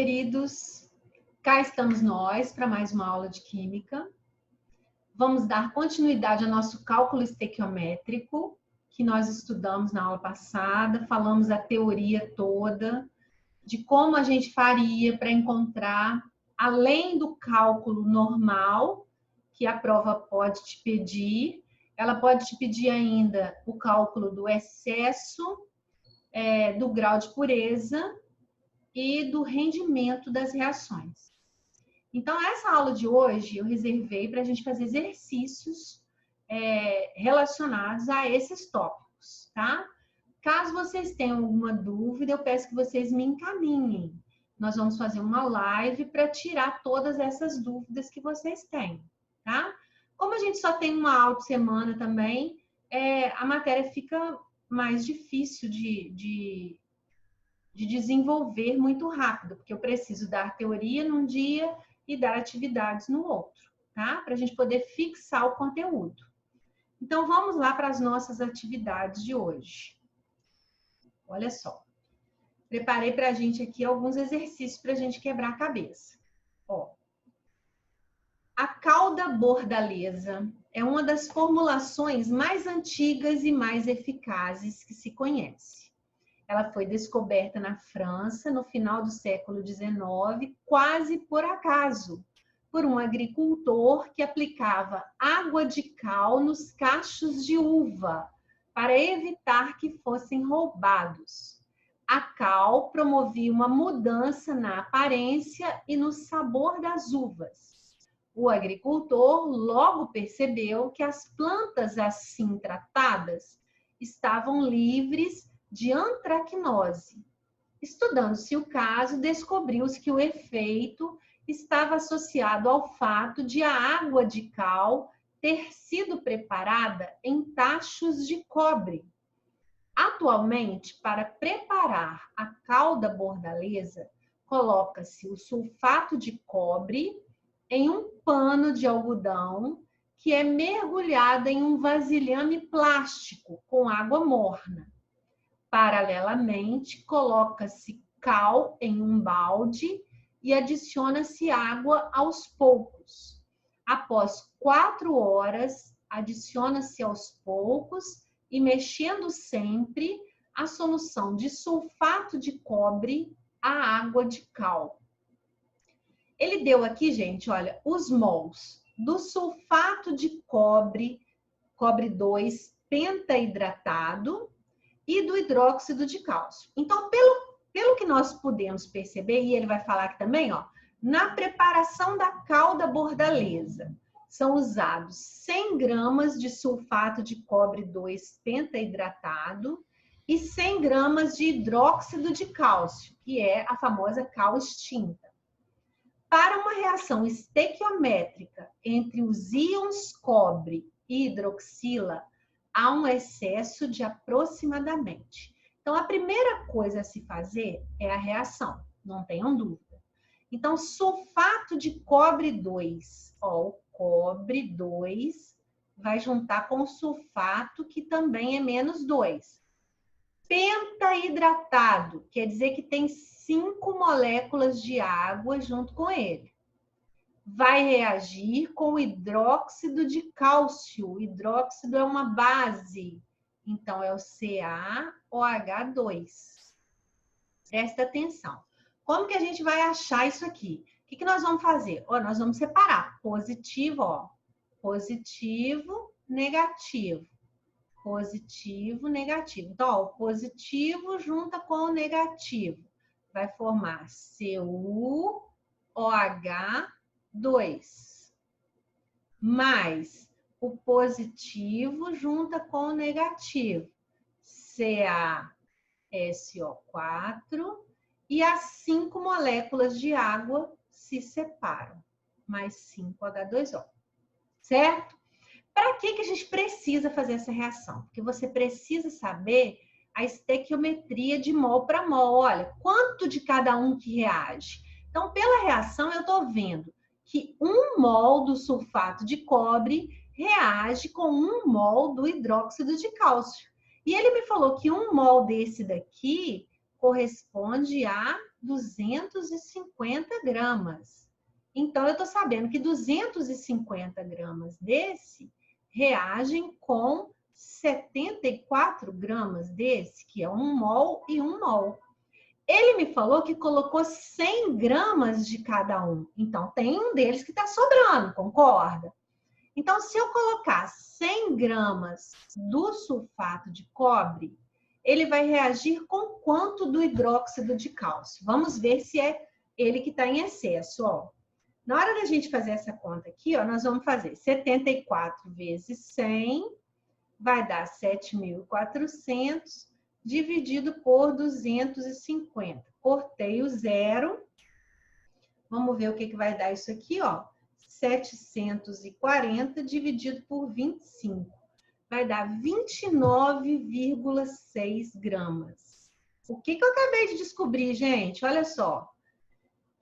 queridos, cá estamos nós para mais uma aula de Química. Vamos dar continuidade ao nosso cálculo estequiométrico, que nós estudamos na aula passada, falamos a teoria toda, de como a gente faria para encontrar, além do cálculo normal, que a prova pode te pedir, ela pode te pedir ainda o cálculo do excesso, do grau de pureza e do rendimento das reações. Então, essa aula de hoje eu reservei para a gente fazer exercícios relacionados a esses tópicos, tá? Caso vocês tenham alguma dúvida, eu peço que vocês me encaminhem. Nós vamos fazer uma live para tirar todas essas dúvidas que vocês têm, tá? Como a gente só tem uma aula por semana também, a matéria fica mais difícil de desenvolver muito rápido, porque eu preciso dar teoria num dia e dar atividades no outro, tá? Para a gente poder fixar o conteúdo. Então, vamos lá para as nossas atividades de hoje. Olha só. Preparei para a gente aqui alguns exercícios para a gente quebrar a cabeça. Ó. A cauda bordaleza é uma das formulações mais antigas e mais eficazes que se conhece. Ela foi descoberta na França no final do século XIX, quase por acaso, por um agricultor que aplicava água de cal nos cachos de uva para evitar que fossem roubados. A cal promovia uma mudança na aparência e no sabor das uvas. O agricultor logo percebeu que as plantas assim tratadas estavam livres de antracnose. Estudando-se o caso, descobriu-se que o efeito estava associado ao fato de a água de cal ter sido preparada em tachos de cobre. Atualmente, para preparar a calda bordaleza, coloca-se o sulfato de cobre em um pano de algodão que é mergulhado em um vasilhame plástico com água morna. Paralelamente, coloca-se cal em um balde e adiciona-se água aos poucos. Após 4 horas, adiciona-se aos poucos e mexendo sempre a solução de sulfato de cobre à água de cal. Ele deu aqui, gente, olha, os mols do sulfato de cobre, cobre 2 pentaidratado, e do hidróxido de cálcio. Então, pelo que nós podemos perceber, e ele vai falar aqui também, ó, na preparação da calda bordaleza, são usados 100 gramas de sulfato de cobre 2 pentaidratado e 100 gramas de hidróxido de cálcio, que é a famosa cal extinta. Para uma reação estequiométrica entre os íons cobre e hidroxila, há um excesso de aproximadamente. Então, a primeira coisa a se fazer é a reação, não tenham dúvida. Então, sulfato de cobre 2, ó, o cobre 2 vai juntar com o sulfato, que também é menos 2. Pentaidratado, quer dizer que tem 5 moléculas de água junto com ele. Vai reagir com o hidróxido de cálcio. O hidróxido é uma base, então é o CaOH2. Presta atenção. Como que a gente vai achar isso aqui? O que nós vamos fazer? Ó, nós vamos separar positivo, ó, positivo, negativo. Positivo, negativo. Então, ó, o positivo junta com o negativo. Vai formar CuOH2, mais o positivo junta com o negativo, CaSO4, e as 5 moléculas de água se separam, mais 5H2O, certo? Para que a gente precisa fazer essa reação? Porque você precisa saber a estequiometria de mol para mol. Olha, quanto de cada um que reage? Então, pela reação, eu estou vendo que 1 mol do sulfato de cobre reage com 1 mol do hidróxido de cálcio. E ele me falou que 1 mol desse daqui corresponde a 250 gramas. Então, eu estou sabendo que 250 gramas desse reagem com 74 gramas desse, que é 1 mol e 1 mol. Ele me falou que colocou 100 gramas de cada um. Então, tem um deles que está sobrando, concorda? Então, se eu colocar 100 gramas do sulfato de cobre, ele vai reagir com quanto do hidróxido de cálcio? Vamos ver se é ele que está em excesso, ó. Na hora da gente fazer essa conta aqui, ó, nós vamos fazer 74 vezes 100, vai dar 7.400, dividido por 250. Cortei o zero. Vamos ver o que vai dar isso aqui, ó. 740 dividido por 25. Vai dar 29,6 gramas. O que eu acabei de descobrir, gente? Olha só.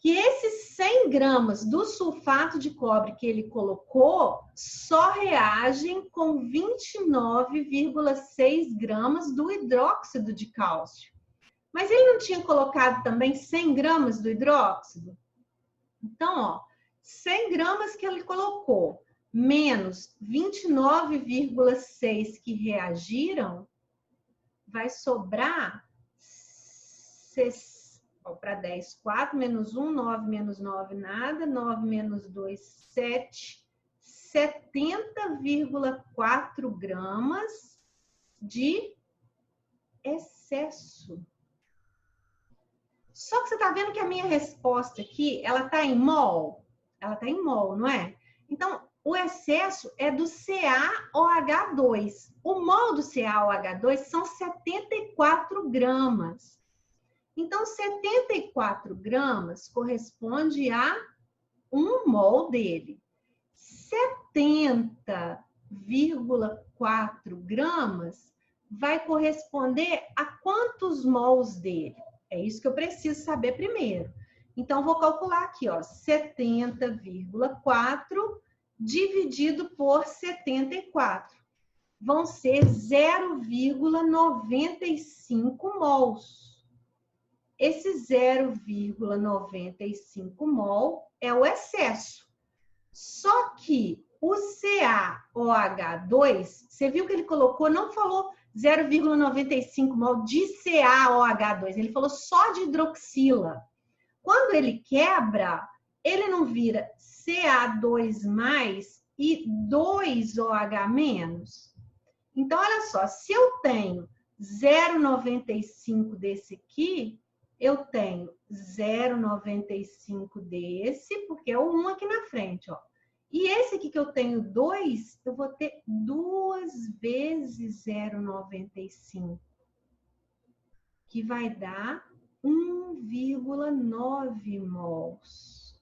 Que esses 100 gramas do sulfato de cobre que ele colocou só reagem com 29,6 gramas do hidróxido de cálcio. Mas ele não tinha colocado também 100 gramas do hidróxido? Então, ó, 100 gramas que ele colocou, menos 29,6 que reagiram, vai sobrar para 10, 4, menos 1, 9, menos 9, nada. 9 menos 2, 7. 70,4 gramas de excesso. Só que você está vendo que a minha resposta aqui, ela está em mol? Ela está em mol, não é? Então, o excesso é do CaOH2. O mol do CaOH2 são 74 gramas. Então, 74 gramas corresponde a 1 mol dele. 70,4 gramas vai corresponder a quantos mols dele? É isso que eu preciso saber primeiro. Então, vou calcular aqui, ó, 70,4 dividido por 74. Vão ser 0,95 mols. Esse 0,95 mol é o excesso. Só que o CaOH2, você viu que ele colocou, não falou 0,95 mol de CaOH2, ele falou só de hidroxila. Quando ele quebra, ele não vira Ca2+ e 2OH-. Então, olha só, se eu tenho 0,95 desse aqui, eu tenho 0,95 desse, porque é o 1 aqui na frente, ó. E esse aqui que eu tenho 2, eu vou ter 2 vezes 0,95, que vai dar 1,9 mols.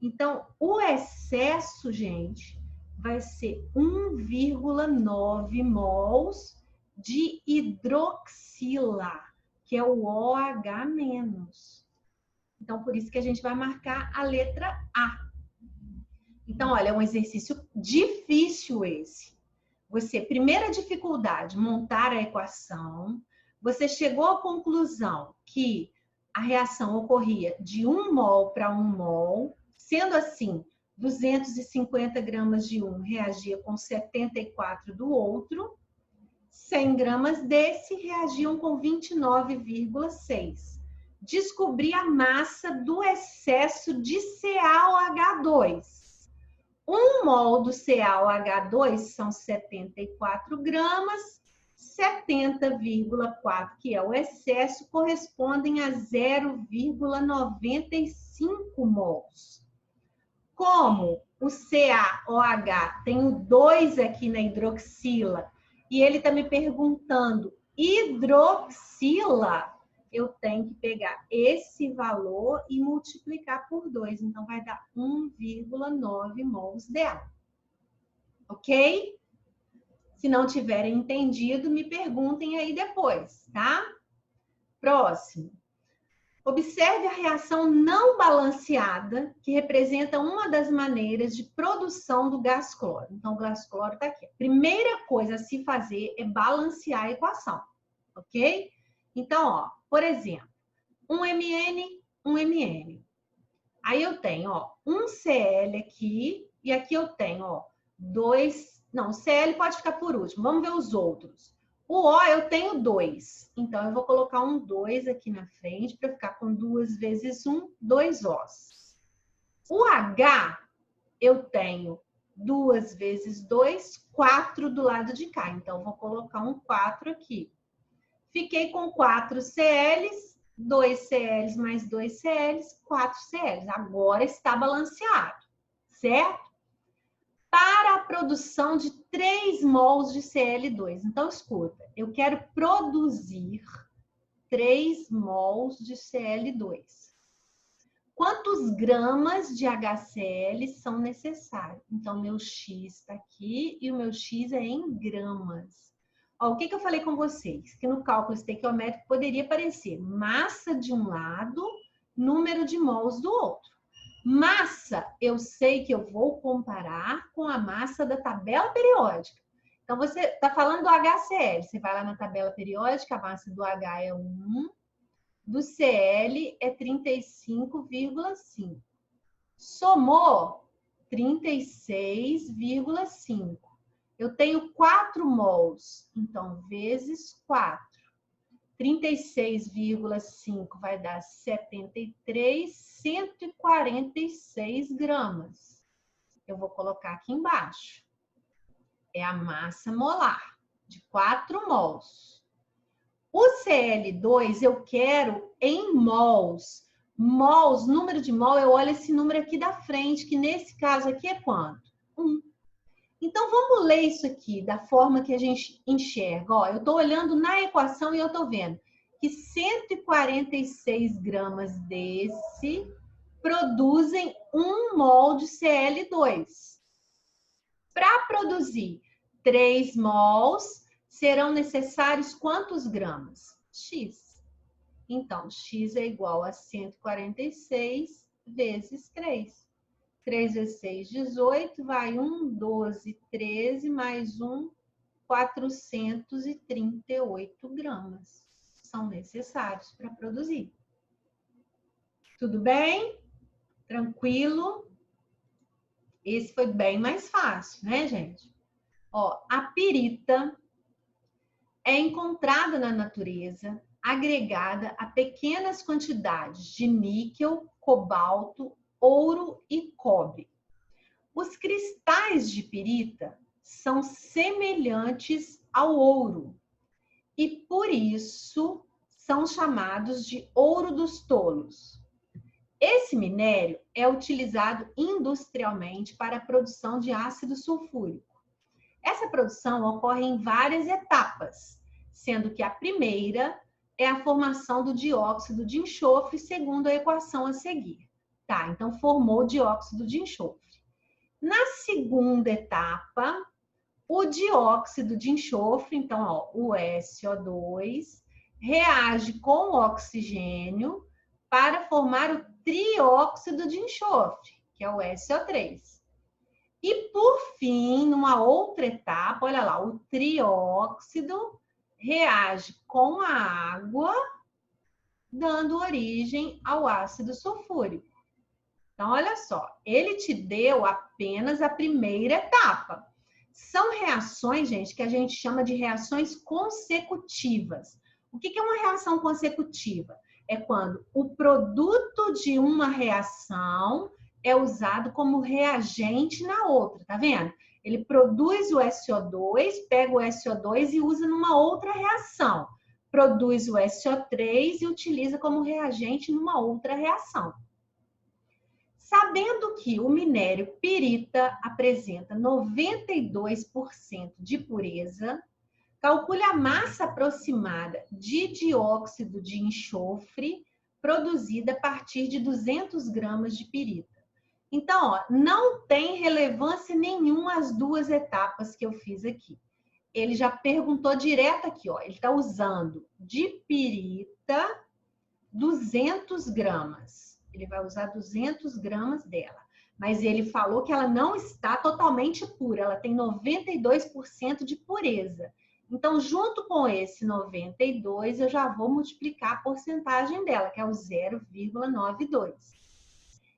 Então, o excesso, gente, vai ser 1,9 mols de hidroxila, que é o OH-. Então, por isso que a gente vai marcar a letra A. Então, olha, é um exercício difícil esse. Você, primeira dificuldade, montar a equação. Você chegou à conclusão que a reação ocorria de 1 mol para 1 mol. Sendo assim, 250 gramas de um reagia com 74 do outro. 100 gramas desse reagiam com 29,6. Descobri a massa do excesso de CaOH2. 1 mol do CaOH2 são 74 gramas, 70,4, que é o excesso, correspondem a 0,95 mols. Como o CaOH tem o 2 aqui na hidroxila, e ele está me perguntando hidroxila, eu tenho que pegar esse valor e multiplicar por 2. Então, vai dar 1,9 mols dela. Ok? Se não tiverem entendido, me perguntem aí depois, tá? Próximo. Observe a reação não balanceada, que representa uma das maneiras de produção do gás cloro. Então, o gás cloro está aqui. A primeira coisa a se fazer é balancear a equação, ok? Então, ó, por exemplo, 1 mN 1 ml. Aí eu tenho, ó, 1 CL aqui e aqui eu tenho, ó, 2... Não, CL pode ficar por último. Vamos ver os outros. O O eu tenho 2. Então, eu vou colocar um 2 aqui na frente para ficar com 2 vezes 1, 2 Os. O H eu tenho 2 vezes 2, 4 do lado de cá. Então, vou colocar um 4 aqui. Fiquei com 4 CLs, 2 CLs mais 2 CLs, 4 CLs. Agora está balanceado, certo? Para a produção de 3 mols de CL2. Então, escuta, eu quero produzir 3 mols de CL2. Quantos gramas de HCl são necessários? Então, meu X está aqui e o meu X é em gramas. Ó, o que eu falei com vocês? Que no cálculo estequiométrico poderia aparecer massa de um lado, número de mols do outro. Massa, eu sei que eu vou comparar com a massa da tabela periódica. Então, você está falando do HCl. Você vai lá na tabela periódica, a massa do H é 1, do CL é 35,5. Somou 36,5. Eu tenho 4 mols, então, vezes 4. 36,5 vai dar 73, 146 gramas. Eu vou colocar aqui embaixo. É a massa molar de 4 mols. O CL2 eu quero em mols. Mols, número de mol, eu olho esse número aqui da frente, que nesse caso aqui é quanto? 1. Então, vamos ler isso aqui da forma que a gente enxerga. Ó, eu estou olhando na equação e eu estou vendo que 146 gramas desse produzem 1 mol de CL2. Para produzir 3 mols, serão necessários quantos gramas? X. Então, X é igual a 146 vezes 3. 3 vezes 6, 18, vai 1, 12, 13, mais 1, 438 gramas. São necessários para produzir. Tudo bem? Tranquilo? Esse foi bem mais fácil, né, gente? Ó, a pirita é encontrada na natureza, agregada a pequenas quantidades de níquel, cobalto, ouro e cobre. Os cristais de pirita são semelhantes ao ouro e, por isso, são chamados de ouro dos tolos. Esse minério é utilizado industrialmente para a produção de ácido sulfúrico. Essa produção ocorre em várias etapas, sendo que a primeira é a formação do dióxido de enxofre, segundo a equação a seguir. Tá, então formou o dióxido de enxofre. Na segunda etapa, o dióxido de enxofre, então, ó, o SO2, reage com o oxigênio para formar o trióxido de enxofre, que é o SO3. E, por fim, numa outra etapa, olha lá, o trióxido reage com a água, dando origem ao ácido sulfúrico. Então, olha só, ele te deu apenas a primeira etapa. São reações, gente, que a gente chama de reações consecutivas. O que é uma reação consecutiva? É quando o produto de uma reação é usado como reagente na outra, tá vendo? Ele produz o SO2, pega o SO2 e usa numa outra reação. Produz o SO3 e utiliza como reagente numa outra reação. Sabendo que o minério pirita apresenta 92% de pureza, calcule a massa aproximada de dióxido de enxofre produzida a partir de 200 gramas de pirita. Então, ó, não tem relevância nenhuma as duas etapas que eu fiz aqui. Ele já perguntou direto aqui, ó, ele está usando de pirita 200 gramas. Ele vai usar 200 gramas dela. Mas ele falou que ela não está totalmente pura, ela tem 92% de pureza. Então, junto com esse 92, eu já vou multiplicar a porcentagem dela, que é o 0,92.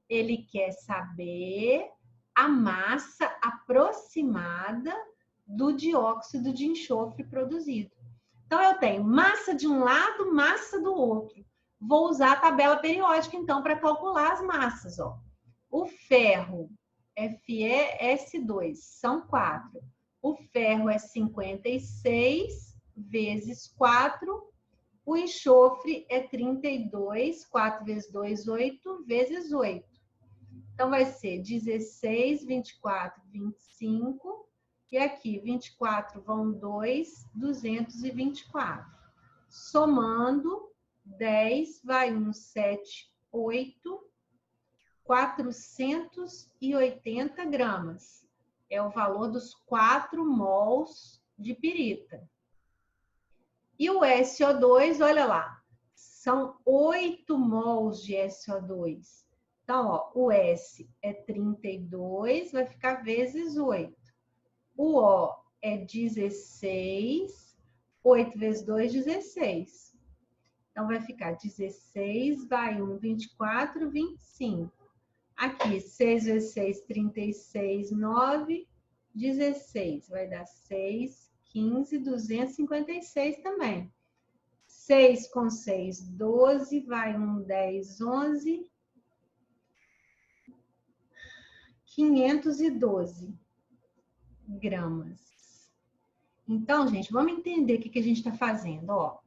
Ele quer saber a massa aproximada do dióxido de enxofre produzido. Então, eu tenho massa de um lado, massa do outro. Vou usar a tabela periódica, então, para calcular as massas. Ó. O ferro, FeS2, são 4. O ferro é 56 vezes 4. O enxofre é 32. 4 vezes 2, 8, vezes 8. Então, vai ser 16, 24, 25. E aqui, 24 vão 2, 224. Somando, 10 vai 1, 7, 8, 480 gramas. É o valor dos 4 mols de pirita. E o SO2, olha lá, são 8 mols de SO2. Então, ó, o S é 32, vai ficar vezes 8. O O é 16, 8 vezes 2, 16. Então, vai ficar 16, vai 1, 24, 25. Aqui, 6 vezes 6, 36, 9, 16. Vai dar 6, 15, 256 também. 6 com 6, 12, vai 1, 10, 11, 512 gramas. Então, gente, vamos entender o que a gente está fazendo. Ó,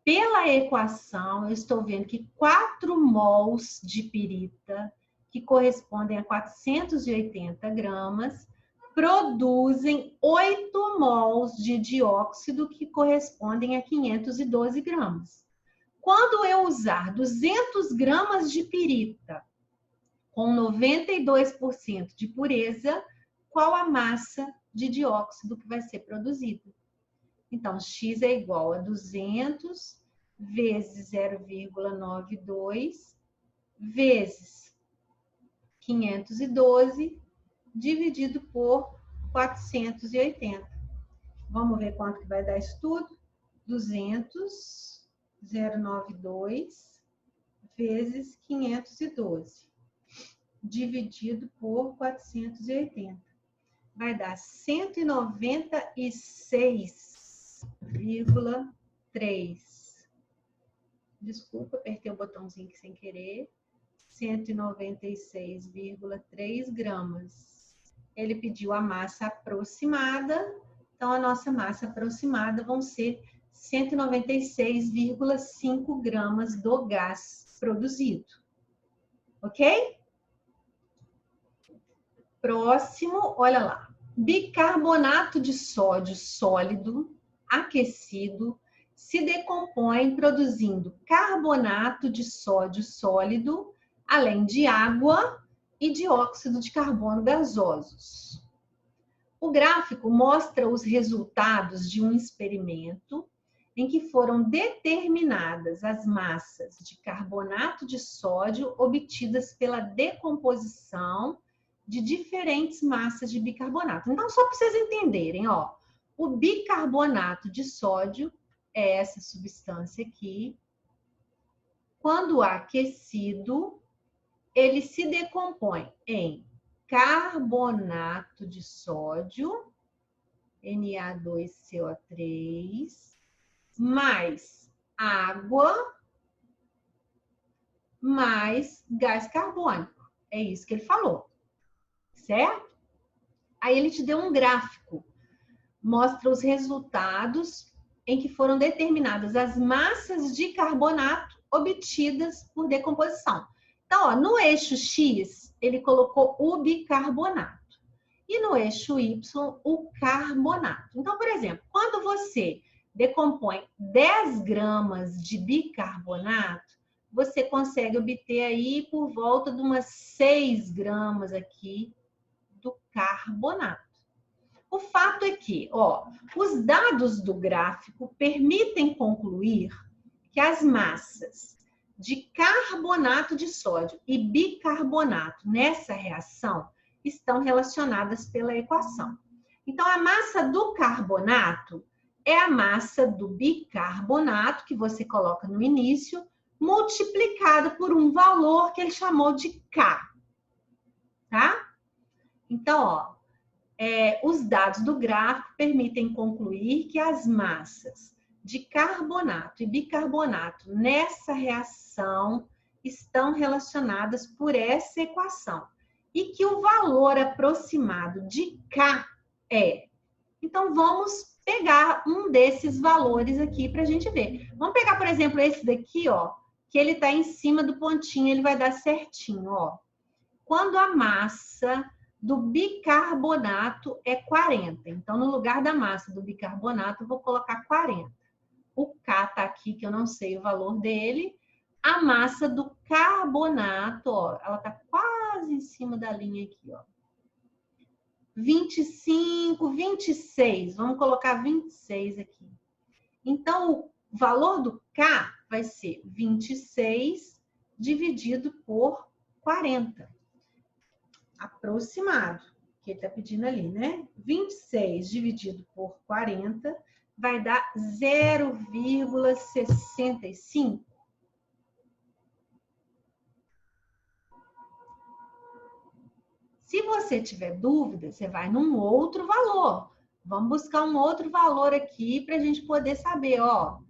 pela equação, eu estou vendo que 4 mols de pirita, que correspondem a 480 gramas, produzem 8 mols de dióxido, que correspondem a 512 gramas. Quando eu usar 200 gramas de pirita com 92% de pureza, qual a massa de dióxido que vai ser produzida? Então, X é igual a 200 vezes 0,92 vezes 512 dividido por 480. Vamos ver quanto que vai dar isso tudo? 200, 0,92 vezes 512 dividido por 480. Vai dar 196,3. Desculpa, apertei o botãozinho aqui sem querer. 196,3 gramas. Ele pediu a massa aproximada, então a nossa massa aproximada vão ser 196,5 gramas do gás produzido. Ok? Próximo, olha lá. Bicarbonato de sódio sólido, aquecido, se decompõe produzindo carbonato de sódio sólido, além de água e dióxido de carbono gasosos. O gráfico mostra os resultados de um experimento em que foram determinadas as massas de carbonato de sódio obtidas pela decomposição de diferentes massas de bicarbonato. Então, só para vocês entenderem, ó, o bicarbonato de sódio é essa substância aqui. Quando aquecido, ele se decompõe em carbonato de sódio, Na2CO3, mais água, mais gás carbônico. É isso que ele falou. Certo? Aí ele te deu um gráfico, mostra os resultados em que foram determinadas as massas de carbonato obtidas por decomposição. Então, ó, no eixo X, ele colocou o bicarbonato e no eixo Y, o carbonato. Então, por exemplo, quando você decompõe 10 gramas de bicarbonato, você consegue obter aí por volta de umas 6 gramas aqui do carbonato. O fato é que, ó, os dados do gráfico permitem concluir que as massas de carbonato de sódio e bicarbonato nessa reação estão relacionadas pela equação. Então, a massa do carbonato é a massa do bicarbonato, que você coloca no início, multiplicado por um valor que ele chamou de K. Tá? Então, ó, os dados do gráfico permitem concluir que as massas de carbonato e bicarbonato nessa reação estão relacionadas por essa equação. E que o valor aproximado de K é. Então, vamos pegar um desses valores aqui para a gente ver. Vamos pegar, por exemplo, esse daqui, ó, que ele está em cima do pontinho, ele vai dar certinho, ó. Quando a massa do bicarbonato é 40. Então, no lugar da massa do bicarbonato, eu vou colocar 40. O K está aqui, que eu não sei o valor dele. A massa do carbonato, ó, ela está quase em cima da linha aqui, ó. 25, 26. Vamos colocar 26 aqui. Então, o valor do K vai ser 26 dividido por 40. Aproximado, que ele está pedindo ali, né? 26 dividido por 40 vai dar 0,65. Se você tiver dúvida, você vai num outro valor. Vamos buscar um outro valor aqui para a gente poder saber, ó.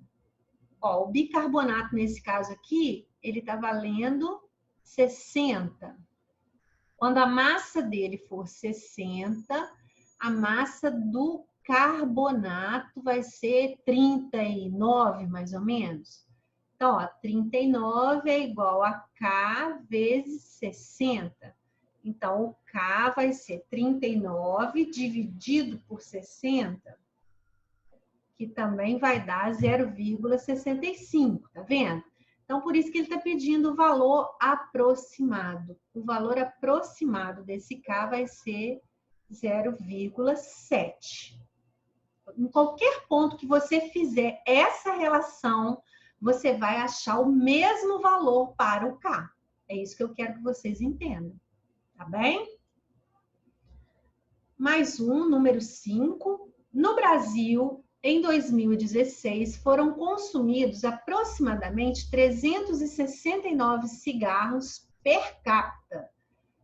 Ó, o bicarbonato, nesse caso aqui, ele está valendo 60. Quando a massa dele for 60, a massa do carbonato vai ser 39, mais ou menos. Então, ó, 39 é igual a K vezes 60. Então, o K vai ser 39 dividido por 60, que também vai dar 0,65, tá vendo? Então, por isso que ele está pedindo o valor aproximado. O valor aproximado desse K vai ser 0,7. Em qualquer ponto que você fizer essa relação, você vai achar o mesmo valor para o K. É isso que eu quero que vocês entendam. Tá bem? Mais um, número 5. No Brasil, em 2016, foram consumidos aproximadamente 369 cigarros per capita,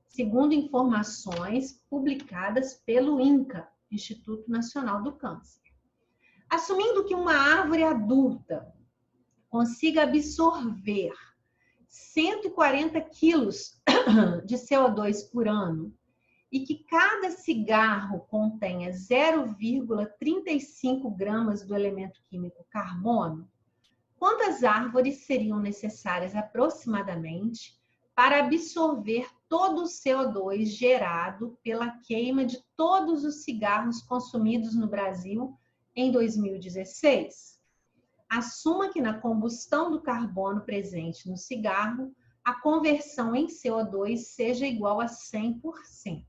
segundo informações publicadas pelo INCA, Instituto Nacional do Câncer. Assumindo que uma árvore adulta consiga absorver 140 quilos de CO2 por ano e que cada cigarro contenha 0,35 gramas do elemento químico carbono, quantas árvores seriam necessárias aproximadamente para absorver todo o CO2 gerado pela queima de todos os cigarros consumidos no Brasil em 2016? Assuma que na combustão do carbono presente no cigarro, a conversão em CO2 seja igual a 100%.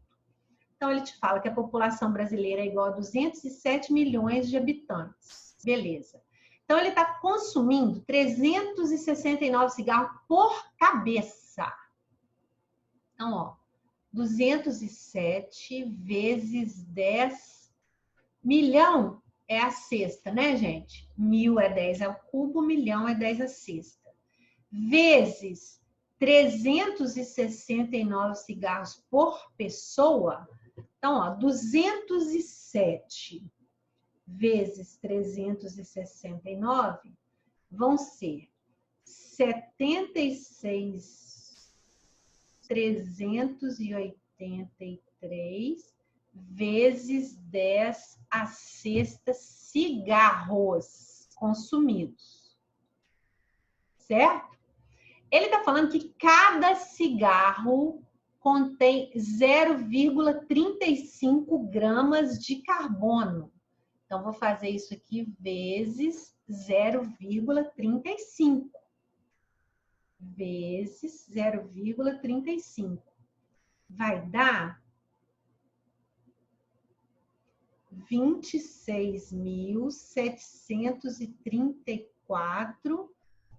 Então, ele te fala que a população brasileira é igual a 207 milhões de habitantes. Beleza. Então, ele está consumindo 369 cigarros por cabeça. Então, ó, 207 vezes 10 milhão é a cesta, né, gente? 1000 é 10 ao cubo, milhão é 10 à cesta. Vezes 369 cigarros por pessoa. Então, ó, 207 vezes 369 vão ser 76.383 vezes 10 à sexta cigarros consumidos. Certo? Ele está falando que cada cigarro contém 0,35 gramas de carbono. Então, vou fazer isso aqui vezes 0,35. Vezes 0,35. Vai dar 26.734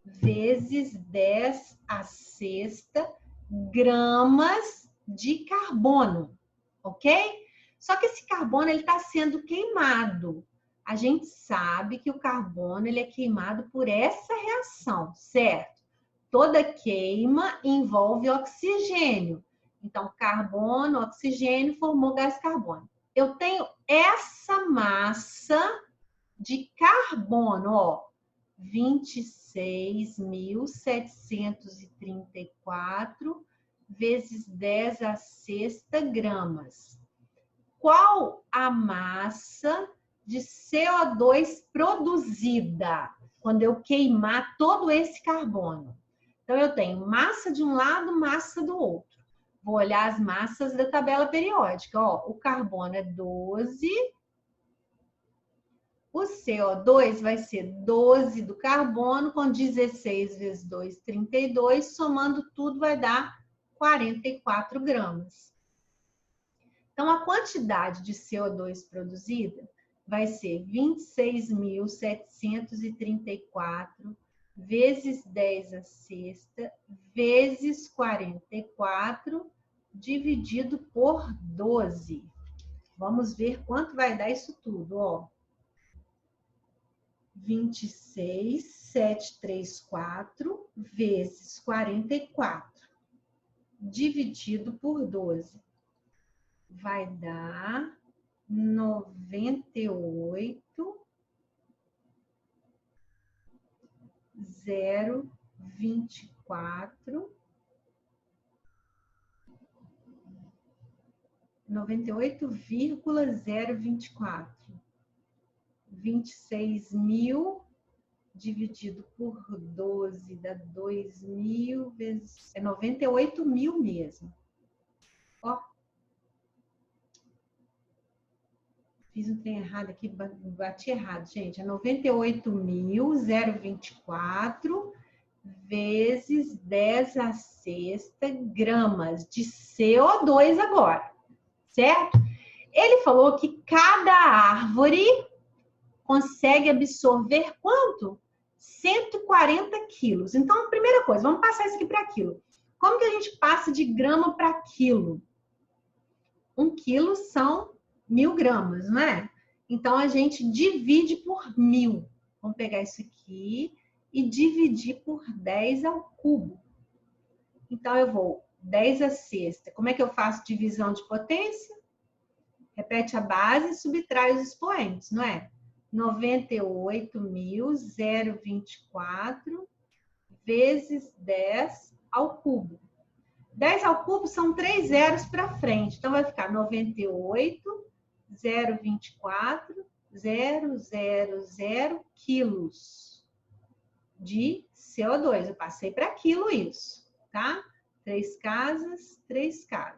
vezes 10 à sexta gramas de carbono, ok? Só que esse carbono ele está sendo queimado. A gente sabe que o carbono ele é queimado por essa reação, certo? Toda queima envolve oxigênio. Então, carbono, oxigênio, formou gás carbônico. Eu tenho essa massa de carbono, ó, 26.734 vezes 10 a sexta gramas. Qual a massa de CO2 produzida quando eu queimar todo esse carbono? Então, eu tenho massa de um lado, massa do outro. Vou olhar as massas da tabela periódica. Ó, o carbono é 12. O CO2 vai ser 12 do carbono com 16 vezes 2, 32. Somando tudo vai dar 44 gramas. Então, a quantidade de CO2 produzida vai ser 26.734 vezes 10 a sexta, vezes 44, dividido por 12. Vamos ver quanto vai dar isso tudo, ó. 26.734 vezes 44, dividido por 12. Vai dar 98,024. 26.000 dividido por 12 dá 2.000 vezes... É 98.000 mesmo. Ó. Fiz um trem errado aqui, bati errado, gente. É 98.024 vezes 10 a sexta gramas de CO2 agora, certo? Ele falou que cada árvore consegue absorver quanto? 140 quilos. Então, a primeira coisa, vamos passar isso aqui para quilo. Como que a gente passa de grama para quilo? 1 quilo são 1.000 gramas, não é? Então, a gente divide por 1.000. Vamos pegar isso aqui e dividir por 10 ao cubo. Então, eu vou 10 a sexta. Como é que eu faço divisão de potência? Repete a base e subtrai os expoentes, não é? 98.024 vezes 10 ao cubo. 10 ao cubo são 3 zeros para frente. Então, vai ficar 98.024, 000 quilos de CO2. Eu passei para quilo isso, tá? 3 casas, 3 casas.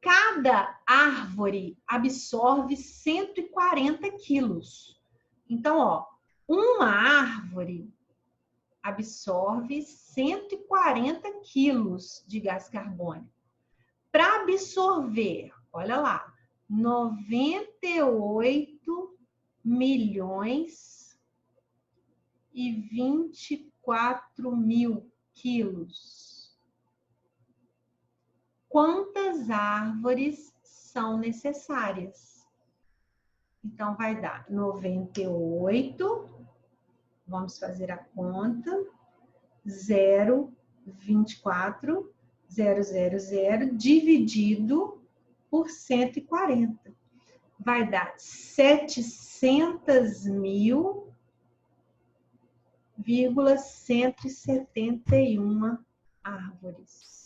Cada árvore absorve 140 quilos. Então, ó, uma árvore absorve 140 quilos de gás carbônico. Para absorver, olha lá, 98.024.000 quilos. Quantas árvores são necessárias? Então, vai dar 98, vamos fazer a conta, 0,24, 000, dividido por 140. Vai dar 700.171 árvores.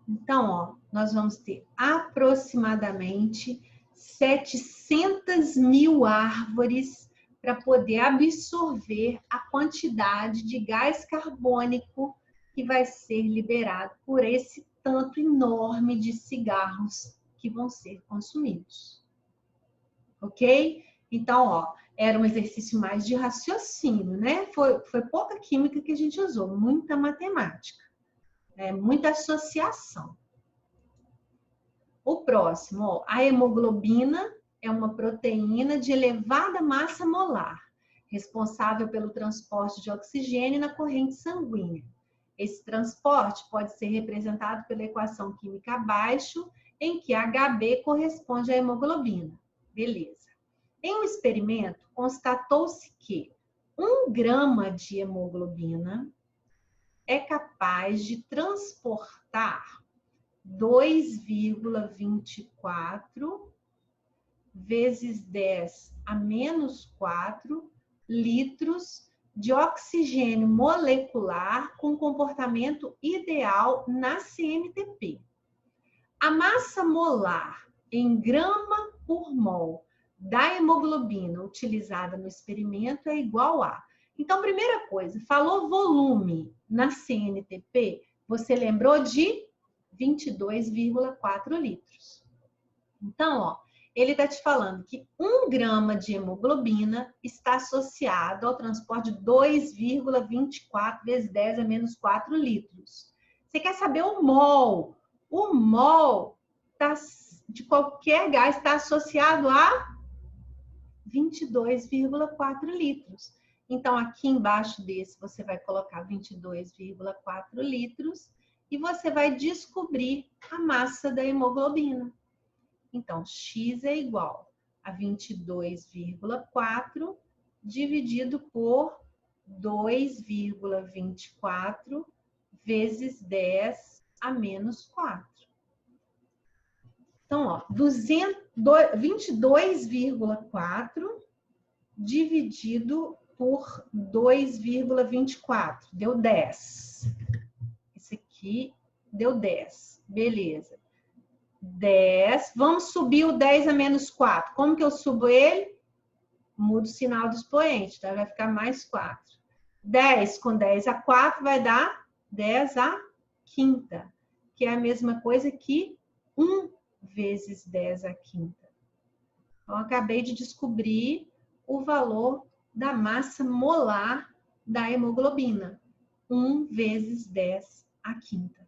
Então, ó, nós vamos ter aproximadamente 700.000 árvores para poder absorver a quantidade de gás carbônico que vai ser liberado por esse tanto enorme de cigarros que vão ser consumidos. Ok? Então, ó, era um exercício mais de raciocínio, né? Foi pouca química que a gente usou, muita matemática. Muita associação. O próximo, ó, a hemoglobina é uma proteína de elevada massa molar, responsável pelo transporte de oxigênio na corrente sanguínea. Esse transporte pode ser representado pela equação química abaixo, em que HB corresponde à hemoglobina. Beleza. Em um experimento, constatou-se que 1 grama de hemoglobina é capaz de transportar 2,24 vezes 10 a menos 4 litros de oxigênio molecular com comportamento ideal na CMTP. A massa molar em grama por mol da hemoglobina utilizada no experimento é igual a... Então, primeira coisa, falou volume na CNTP, você lembrou de 22,4 litros. Então, ó, ele está te falando que 1 grama de hemoglobina está associado ao transporte de 2,24 vezes 10 a menos 4 litros. Você quer saber o mol? O mol de qualquer gás está associado a 22,4 litros. Então, aqui embaixo desse, você vai colocar 22,4 litros e você vai descobrir a massa da hemoglobina. Então, X é igual a 22,4 dividido por 2,24 vezes 10 a menos 4. Então, ó, 22,4 dividido por 2,24, deu 10. Esse aqui deu 10, beleza. 10, vamos subir o 10 a menos 4. Como que eu subo ele? Mudo o sinal do expoente, tá? Vai ficar mais 4. 10 com 10 a 4 vai dar 10 a quinta, que é a mesma coisa que 1 vezes 10 a quinta. Então, eu acabei de descobrir o valor da massa molar da hemoglobina. 1 vezes 10 a quinta.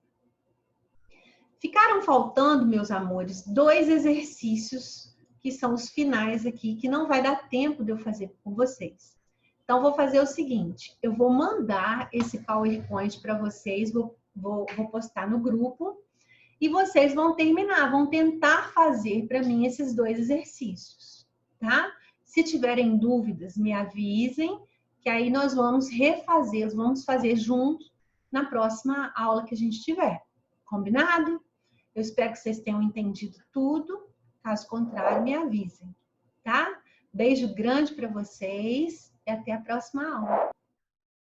Ficaram faltando, meus amores, 2 exercícios que são os finais aqui, que não vai dar tempo de eu fazer com vocês. Então, vou fazer o seguinte, eu vou mandar esse PowerPoint para vocês, vou postar no grupo, e vocês vão terminar, vão tentar fazer para mim esses 2 exercícios, tá? Se tiverem dúvidas, me avisem, que aí nós vamos refazê-los, vamos fazer juntos na próxima aula que a gente tiver. Combinado? Eu espero que vocês tenham entendido tudo. Caso contrário, me avisem, tá? Beijo grande para vocês e até a próxima aula.